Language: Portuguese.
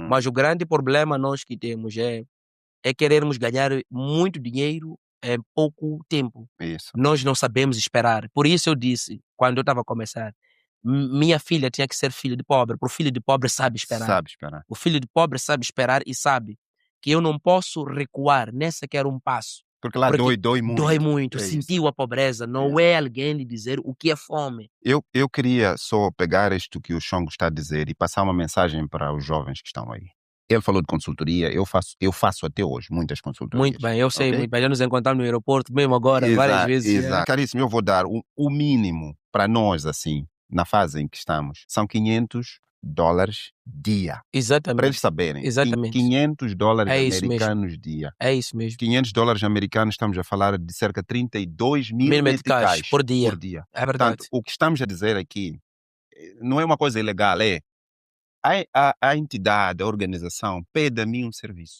Mas o grande problema nós que temos é querermos ganhar muito dinheiro em pouco tempo. Isso. Nós não sabemos esperar. Por isso eu disse, quando eu estava a começar, minha filha tinha que ser filha de pobre, porque o filho de pobre sabe esperar. Sabe esperar. O filho de pobre sabe esperar e sabe que eu não posso recuar nem sequer um passo. Porque lá Porque dói muito. dói muito, É isso. sentiu a pobreza, não é alguém lhe dizer o que é fome. Eu queria só pegar isto que o Chongo está a dizer e passar uma mensagem para os jovens que estão aí. Ele falou de consultoria, eu faço até hoje muitas consultorias. Muito bem, eu sei ok? muito bem. Já nos encontramos no aeroporto, mesmo agora, várias vezes. Exato. Caríssimo, eu vou dar o mínimo para nós, assim, na fase em que estamos, são $500 dia. Para eles Exatamente. saberem. Exatamente. $500 É isso mesmo. americanos dia. É isso mesmo. $500 americanos, estamos a falar de cerca de 32 mil Mil meticais meticais por dia. É verdade. Portanto, o que estamos a dizer aqui não é uma coisa ilegal, a entidade, a organização pede a mim um serviço.